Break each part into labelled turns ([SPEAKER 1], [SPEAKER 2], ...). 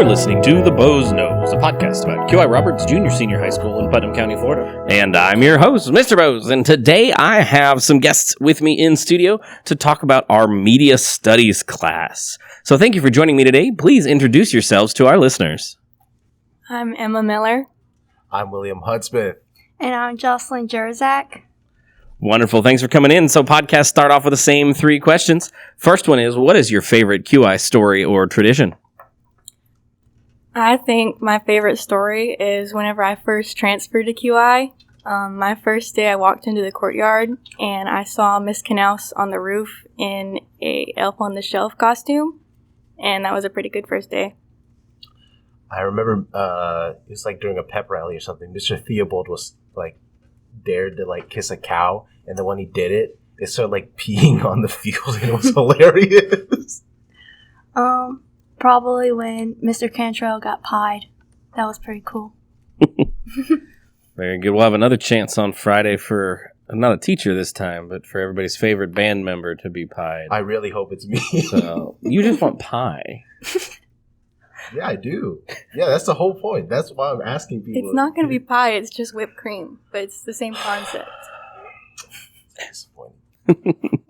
[SPEAKER 1] listening to The Bows Knows, a podcast about QI Roberts Junior Senior High School in Putnam County, Florida. And I'm your host, Mr. Bows, and today I have some guests with me in studio to talk about our Media Studies class. So thank you for joining me today. Please introduce yourselves to our listeners.
[SPEAKER 2] I'm Emma Miller.
[SPEAKER 3] I'm William Hudsmith.
[SPEAKER 4] And I'm Jocelyn Jerzak.
[SPEAKER 1] Wonderful. Thanks for coming in. So podcasts start off with the same three questions. First one is, what is your favorite QI story or tradition?
[SPEAKER 2] I think my favorite story is whenever I first transferred to QI. My first day I walked into the courtyard and I saw Miss Knaus on the roof in a Elf on the Shelf costume. And that was a pretty good first day.
[SPEAKER 3] I remember it was like during a pep rally or something. Mr. Theobald was like dared to like kiss a cow, and then when he did it, it started like peeing on the field, and it was hilarious.
[SPEAKER 4] Probably when Mr. Cantrell got pied. That was pretty cool.
[SPEAKER 1] Very good. We'll have another chance on Friday for not a teacher this time, but for everybody's favorite band member to be pied.
[SPEAKER 3] I really hope it's me.
[SPEAKER 1] So you just want pie.
[SPEAKER 3] Yeah, I do. Yeah, that's the whole point. That's why I'm asking people.
[SPEAKER 2] It's not going to be pie, it's just whipped cream, but it's the same concept.
[SPEAKER 3] Disappointing.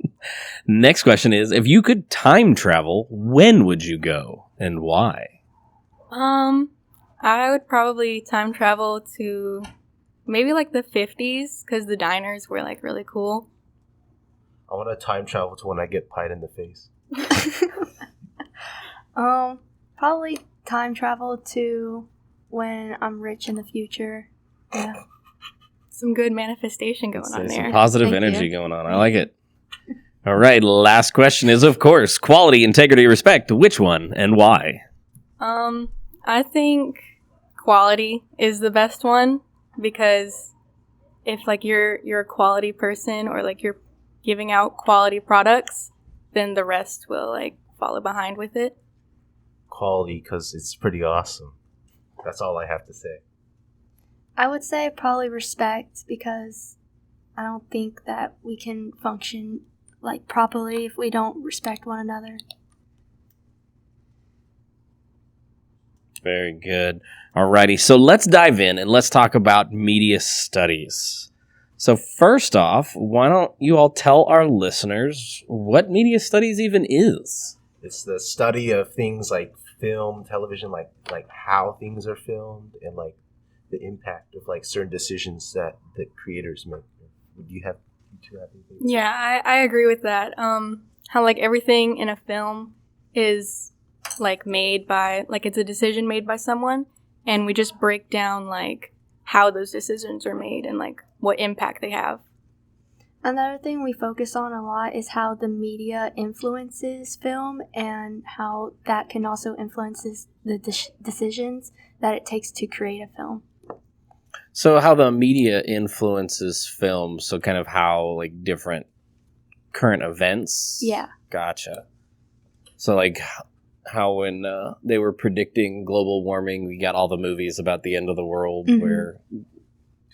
[SPEAKER 1] Next question is, if you could time travel, when would you go and why?
[SPEAKER 2] I would probably time travel to maybe like the 50s because the diners were like really cool.
[SPEAKER 3] I want to time travel to when I get pied in the face.
[SPEAKER 4] Probably time travel to when I'm rich in the future. Yeah.
[SPEAKER 2] Some good manifestation going on there.
[SPEAKER 1] Some positive
[SPEAKER 4] Thank
[SPEAKER 1] energy
[SPEAKER 4] you.
[SPEAKER 1] going on. I like it. All right, last question is, of course, quality, integrity, respect. Which one and why?
[SPEAKER 2] I think quality is the best one because if like you're a quality person or like you're giving out quality products, then the rest will like follow behind with it.
[SPEAKER 3] Quality, because it's pretty awesome. That's all I have to say.
[SPEAKER 4] I would say probably respect because I don't think that we can function like properly if we don't respect one another.
[SPEAKER 1] Very good. Alrighty, so let's dive in and let's talk about media studies. So first off, why don't you all tell our listeners what media studies even is?
[SPEAKER 3] It's the study of things like film, television, like how things are filmed, and like the impact of like certain decisions that the creators make. Would you two have anything?
[SPEAKER 2] Yeah, I agree with that. How like everything in a film is like made by like it's a decision made by someone, and we just break down like how those decisions are made and like what impact they have.
[SPEAKER 4] Another thing we focus on a lot is how the media influences film and how that can also influence the decisions that it takes to create a film.
[SPEAKER 1] So how the media influences film, so kind of how like different current events?
[SPEAKER 4] Yeah.
[SPEAKER 1] Gotcha. So like how when they were predicting global warming, we got all the movies about the end of the world where...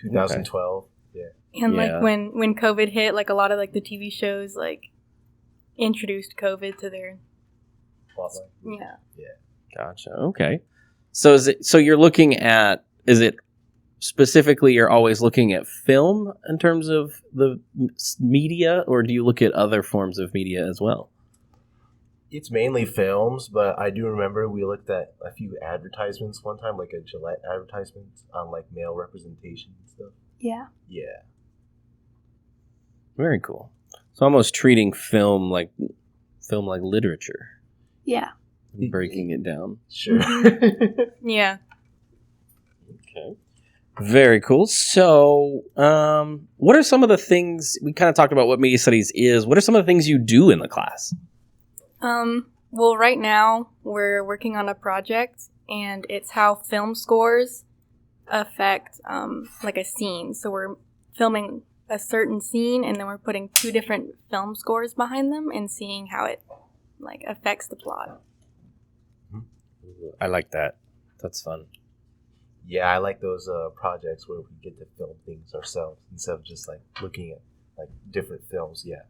[SPEAKER 3] 2012.
[SPEAKER 2] And
[SPEAKER 1] Yeah.
[SPEAKER 2] like when COVID hit, like a lot of like the TV shows like introduced COVID to their
[SPEAKER 3] Spotlight.
[SPEAKER 2] yeah.
[SPEAKER 1] Gotcha. Okay. So you're looking at, is it specifically you're always looking at film in terms of the media, or do you look at other forms of media as well?
[SPEAKER 3] It's mainly films, but I do remember we looked at a few advertisements one time, like a Gillette advertisement on like male representation and stuff.
[SPEAKER 4] Yeah.
[SPEAKER 3] Yeah.
[SPEAKER 1] Very cool. So almost treating film like literature,
[SPEAKER 4] Yeah.
[SPEAKER 1] breaking it down.
[SPEAKER 3] Sure.
[SPEAKER 2] Yeah.
[SPEAKER 1] Okay. Very cool. So, what are some of the things, we kind of talked about what media studies is, what are some of the things you do in the class?
[SPEAKER 2] Well, right now we're working on a project, and it's how film scores affect like a scene. So we're filming a certain scene, and then we're putting two different film scores behind them and seeing how it like affects the plot.
[SPEAKER 1] I like that. That's fun.
[SPEAKER 3] Yeah, I like those projects where we get to film things ourselves instead of just like looking at like different films. Yeah.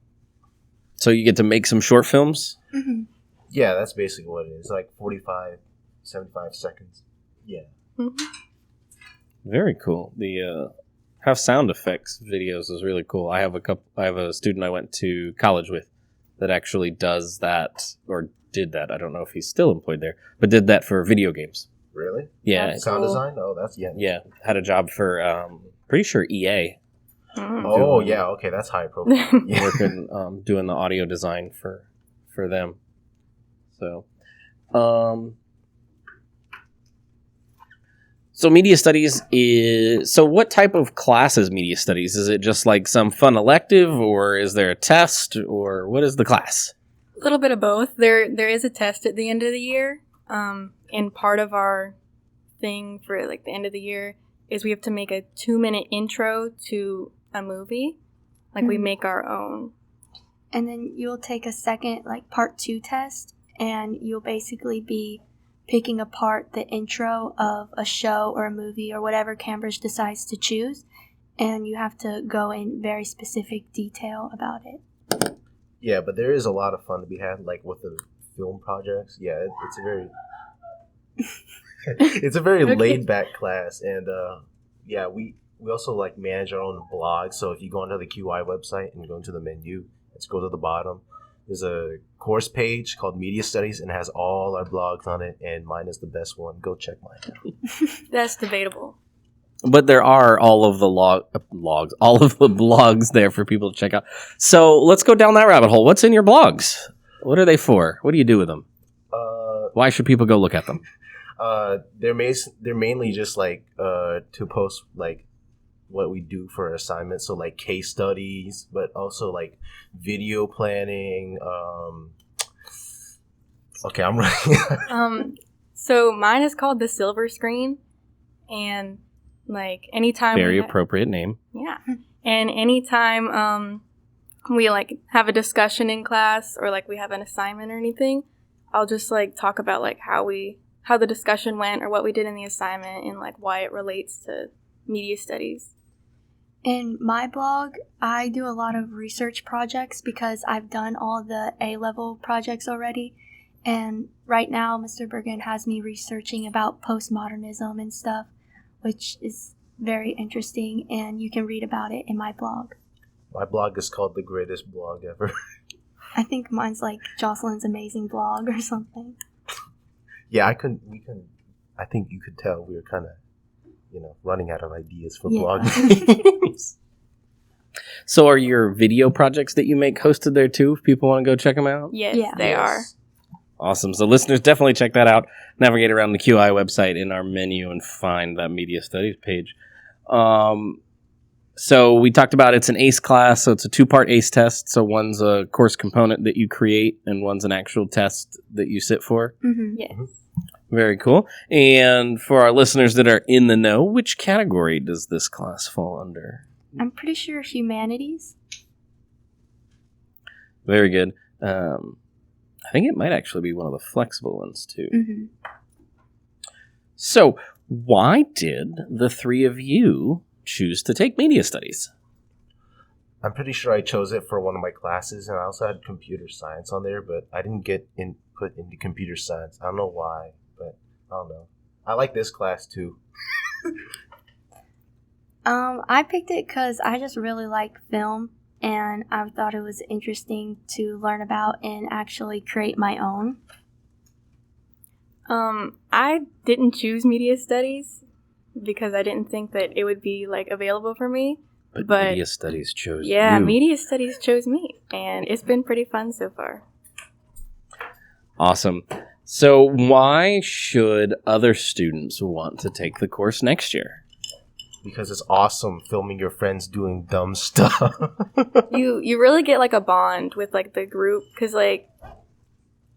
[SPEAKER 1] So you get to make some short films?
[SPEAKER 4] Mm-hmm.
[SPEAKER 3] Yeah, that's basically what it is. Like 45 75 seconds. Yeah.
[SPEAKER 2] Mhm.
[SPEAKER 1] Very cool. The have sound effects videos is really cool. I have a student I went to college with that actually does that or did that. I don't know if he's still employed there, but did that for video games.
[SPEAKER 3] Really?
[SPEAKER 1] Yeah,
[SPEAKER 2] That's
[SPEAKER 3] Sound
[SPEAKER 2] cool.
[SPEAKER 3] design? Oh, that's
[SPEAKER 1] yeah. Had a job for pretty sure EA.
[SPEAKER 2] Mm.
[SPEAKER 3] Oh,
[SPEAKER 1] Doing-
[SPEAKER 3] yeah. Okay, that's high profile. Yeah.
[SPEAKER 1] Working doing the audio design for them. So media studies is so what type of class is media studies? Is it just like some fun elective or is there a test or what is the class?
[SPEAKER 2] A little bit of both. There is a test at the end of the year. And part of our thing for like the end of the year is we have to make a 2-minute intro to a movie. Like we
[SPEAKER 4] Mhm.
[SPEAKER 2] make our own.
[SPEAKER 4] And then you'll take a second, like, part 2 test, and you'll basically be picking apart the intro of a show or a movie or whatever Cambridge decides to choose, and you have to go in very specific detail about it.
[SPEAKER 3] Yeah, but there is a lot of fun to be had, like with the film projects. Yeah, it's a very, it's a very
[SPEAKER 2] Okay.
[SPEAKER 3] laid back class, and yeah, we also like manage our own blog. So if you go onto the QI website and go into the menu, let's go to the bottom. There's a course page called Media Studies, and it has all our blogs on it. And mine is the best one. Go check mine out.
[SPEAKER 2] That's debatable.
[SPEAKER 1] But there are all of the logs, all of the blogs there for people to check out. So let's go down that rabbit hole. What's in your blogs? What are they for? What do you do with them? Why should people go look at them?
[SPEAKER 3] They're mainly just like to post like what we do for assignments, so like case studies, but also like video planning. Okay, I'm running.
[SPEAKER 2] So mine is called the silver screen, and like anytime
[SPEAKER 1] Very
[SPEAKER 2] we
[SPEAKER 1] appropriate name.
[SPEAKER 2] yeah, and anytime we like have a discussion in class or like we have an assignment or anything, I'll just like talk about like how the discussion went or what we did in the assignment and like why it relates to media studies.
[SPEAKER 4] In my blog, I do a lot of research projects because I've done all the A-level projects already. And right now, Mr. Bergen has me researching about postmodernism and stuff, which is very interesting, and you can read about it in my blog.
[SPEAKER 3] My blog is called The Greatest Blog Ever.
[SPEAKER 4] I think mine's like Jocelyn's Amazing Blog or something.
[SPEAKER 3] Yeah, I think you could tell we were kind of, running out of ideas for
[SPEAKER 4] Yeah.
[SPEAKER 3] blogging.
[SPEAKER 1] So are your video projects that you make hosted there too if people want to go check them out?
[SPEAKER 2] Yes,
[SPEAKER 4] Yeah.
[SPEAKER 2] they are.
[SPEAKER 1] Awesome. So listeners, definitely check that out. Navigate around the QI website in our menu and find that media studies page. So we talked about it's an ACE class, so it's a 2-part ACE test. So one's a course component that you create and one's an actual test that you sit for.
[SPEAKER 4] Mm-hmm.
[SPEAKER 2] Yes.
[SPEAKER 1] Very cool. And for our listeners that are in the know, which category does this class fall under?
[SPEAKER 4] I'm pretty sure humanities.
[SPEAKER 1] Very good. I think it might actually be one of the flexible ones too.
[SPEAKER 4] Mm-hmm.
[SPEAKER 1] So why did the three of you choose to take media studies?
[SPEAKER 3] I'm pretty sure I chose it for one of my classes, and I also had computer science on there, but I didn't get put into computer science. I don't know why, but I don't know. I like this class too.
[SPEAKER 4] I picked it because I just really like film, and I thought it was interesting to learn about and actually create my own.
[SPEAKER 2] I didn't choose media studies because I didn't think that it would be like available for me. But
[SPEAKER 1] media studies chose
[SPEAKER 2] Yeah,
[SPEAKER 1] you.
[SPEAKER 2] media studies chose me, and it's been pretty fun so far.
[SPEAKER 1] Awesome. So why should other students want to take the course next year?
[SPEAKER 3] Because it's awesome filming your friends doing dumb stuff.
[SPEAKER 2] You really get like a bond with like the group because like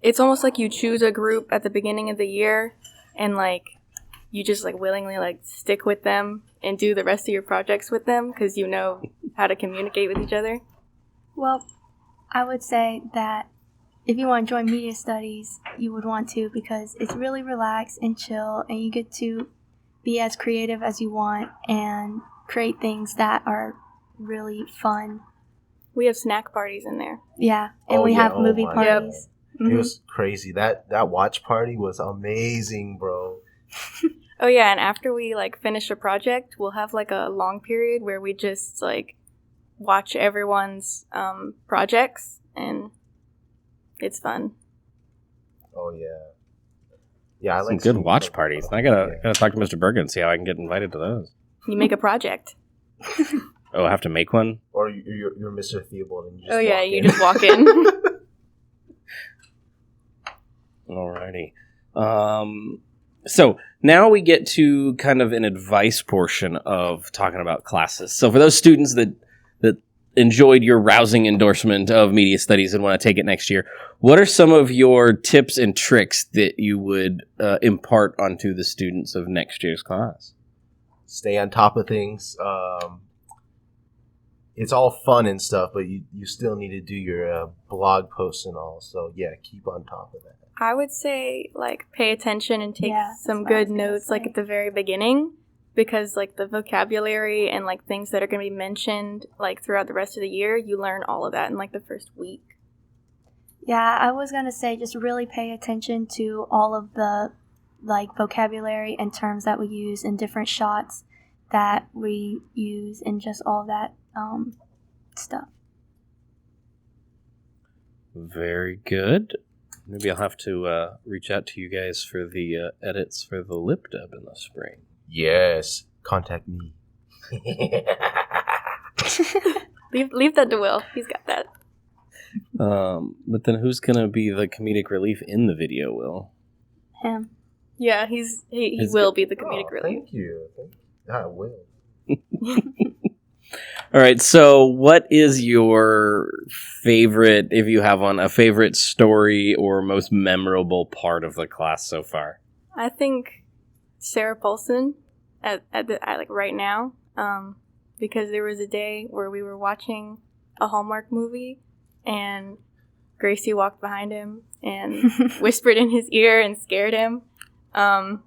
[SPEAKER 2] it's almost like you choose a group at the beginning of the year and like you just like willingly like stick with them and do the rest of your projects with them because you know how to communicate with each other.
[SPEAKER 4] Well, I would say that if you want to join media studies, you would want to because it's really relaxed and chill, and you get to be as creative as you want and create things that are really fun.
[SPEAKER 2] We have snack parties in there.
[SPEAKER 4] Yeah, and
[SPEAKER 3] Oh,
[SPEAKER 4] we
[SPEAKER 3] yeah.
[SPEAKER 4] have
[SPEAKER 3] Oh
[SPEAKER 4] movie
[SPEAKER 3] my
[SPEAKER 4] parties.
[SPEAKER 2] Mhm.
[SPEAKER 3] It was crazy. That watch party was amazing, bro.
[SPEAKER 2] Oh yeah, and after we like finish a project, we'll have like a long period where we just like watch everyone's projects, and it's fun.
[SPEAKER 3] Oh yeah. Yeah, I
[SPEAKER 1] Some
[SPEAKER 3] like
[SPEAKER 1] good
[SPEAKER 3] seeing
[SPEAKER 1] watch
[SPEAKER 3] some-
[SPEAKER 1] parties. I gotta talk to Mr. Bergen and see how I can get invited to those.
[SPEAKER 2] You make a project.
[SPEAKER 1] Oh, I have to make one?
[SPEAKER 3] Or you're Mr. Theobald and you just
[SPEAKER 2] Oh yeah,
[SPEAKER 3] walk
[SPEAKER 2] you
[SPEAKER 3] in.
[SPEAKER 2] just walk in.
[SPEAKER 1] Alrighty. So now we get to kind of an advice portion of talking about classes. So for those students that enjoyed your rousing endorsement of media studies and want to take it next year, what are some of your tips and tricks that you would impart onto the students of next year's class?
[SPEAKER 3] Stay on top of things. It's all fun and stuff, but you still need to do your blog posts and all. So yeah, keep on top of that.
[SPEAKER 2] I would say like pay attention and take
[SPEAKER 4] Yeah,
[SPEAKER 2] some
[SPEAKER 4] that's what I
[SPEAKER 2] good
[SPEAKER 4] was gonna
[SPEAKER 2] notes like
[SPEAKER 4] say.
[SPEAKER 2] at the very beginning, because like the vocabulary and like things that are going to be mentioned like throughout the rest of the year, you learn all of that in like the first week.
[SPEAKER 4] Yeah, I was gonna say just really pay attention to all of the like vocabulary and terms that we use in different shots that we use and just all that stuff.
[SPEAKER 1] Very good. Maybe I'll have to reach out to you guys for the edits for the lip dub in the spring.
[SPEAKER 3] Yes, contact me.
[SPEAKER 2] Leave that to Will. He's got that.
[SPEAKER 1] But then who's gonna be the comedic relief in the video, Will?
[SPEAKER 4] Him.
[SPEAKER 2] Yeah, he
[SPEAKER 1] He's
[SPEAKER 2] will
[SPEAKER 1] good.
[SPEAKER 2] be the comedic
[SPEAKER 3] Oh,
[SPEAKER 2] relief.
[SPEAKER 3] Thank you. I will.
[SPEAKER 1] All right, so what is your favorite, if you have one, a favorite story or most memorable part of the class so far?
[SPEAKER 2] I think Sarah Paulson at like right now, because there was a day where we were watching a Hallmark movie and Gracie walked behind him and whispered in his ear and scared him. And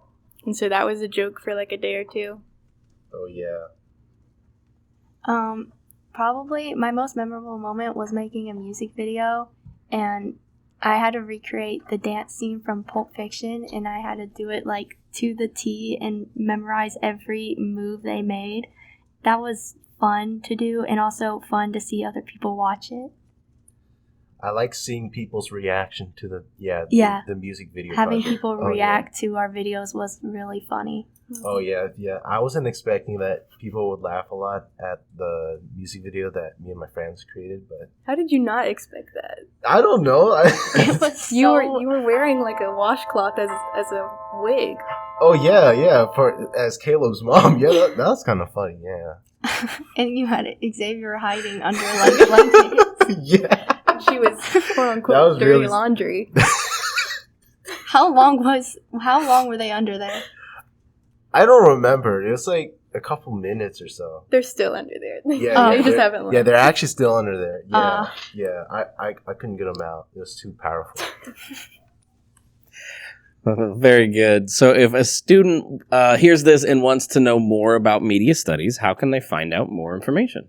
[SPEAKER 2] so that was a joke for like a day or two.
[SPEAKER 3] Oh yeah.
[SPEAKER 4] Probably my most memorable moment was making a music video, and I had to recreate the dance scene from Pulp Fiction, and I had to do it like to the T and memorize every move they made. That was fun to do, and also fun to see other people watch it.
[SPEAKER 3] I like seeing people's reaction to the music video.
[SPEAKER 4] Having
[SPEAKER 3] project.
[SPEAKER 4] people
[SPEAKER 3] Oh,
[SPEAKER 4] react to our videos was really funny.
[SPEAKER 3] Oh yeah. I wasn't expecting that people would laugh a lot at the music video that me and my friends created, but
[SPEAKER 2] How did you not expect that?
[SPEAKER 3] I don't know.
[SPEAKER 4] It was
[SPEAKER 2] You
[SPEAKER 4] so-
[SPEAKER 2] were wearing like a washcloth as a wig.
[SPEAKER 3] Oh yeah. For as Caleb's mom, that was kind of funny. Yeah.
[SPEAKER 4] and you had Xavier hiding under like blankets.
[SPEAKER 3] Yeah.
[SPEAKER 2] She was quote
[SPEAKER 3] That
[SPEAKER 2] unquote
[SPEAKER 3] was
[SPEAKER 2] dirty
[SPEAKER 3] really-
[SPEAKER 2] laundry.
[SPEAKER 4] How long were they under there?
[SPEAKER 3] I don't remember. It was like a couple minutes or so.
[SPEAKER 2] They're still under there.
[SPEAKER 3] Yeah,
[SPEAKER 2] they just
[SPEAKER 3] they're-
[SPEAKER 2] haven't left.
[SPEAKER 3] Yeah, they're actually still under there. Yeah,
[SPEAKER 4] Ah.
[SPEAKER 3] yeah. I couldn't get them out. It was too powerful.
[SPEAKER 1] Very good. So if a student hears this and wants to know more about media studies, how can they find out more information?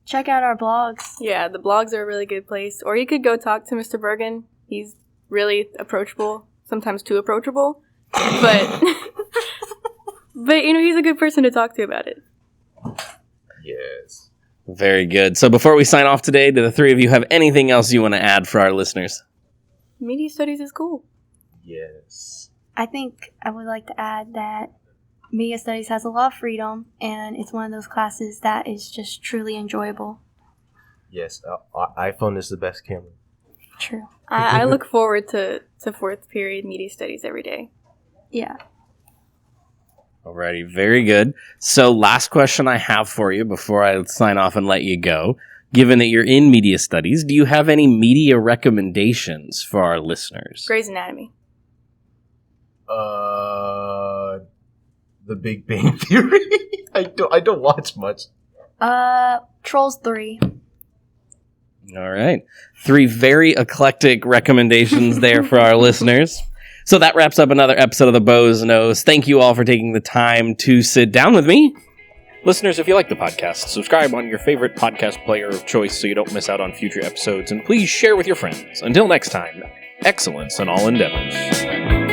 [SPEAKER 4] Check out our blogs.
[SPEAKER 2] Yeah, the blogs are a really good place. Or you could go talk to Mr. Bergen. He's really approachable, sometimes too approachable. But but he's a good person to talk to about it.
[SPEAKER 3] Yes.
[SPEAKER 1] Very good. So before we sign off today, do the three of you have anything else you want to add for our listeners?
[SPEAKER 2] Media studies is cool.
[SPEAKER 3] Yes.
[SPEAKER 4] I think I would like to add that media studies has a lot of freedom, and it's one of those classes that is just truly enjoyable.
[SPEAKER 3] Yes. iPhone is the best camera.
[SPEAKER 4] True.
[SPEAKER 2] I look forward to fourth period media studies every day.
[SPEAKER 4] Yeah.
[SPEAKER 1] Alrighty, very good. So last question I have for you before I sign off and let you go. Given that you're in media studies, do you have any media recommendations for our listeners?
[SPEAKER 2] Grey's Anatomy.
[SPEAKER 3] The Big Bang Theory. I don't watch much.
[SPEAKER 4] Trolls 3.
[SPEAKER 1] All right. Three very eclectic recommendations there for our listeners. So that wraps up another episode of The Bows Knows. Thank you all for taking the time to sit down with me Listeners, if you like the podcast, subscribe on your favorite podcast player of choice so you don't miss out on future episodes, and please share with your friends. Until next time, excellence in all endeavors.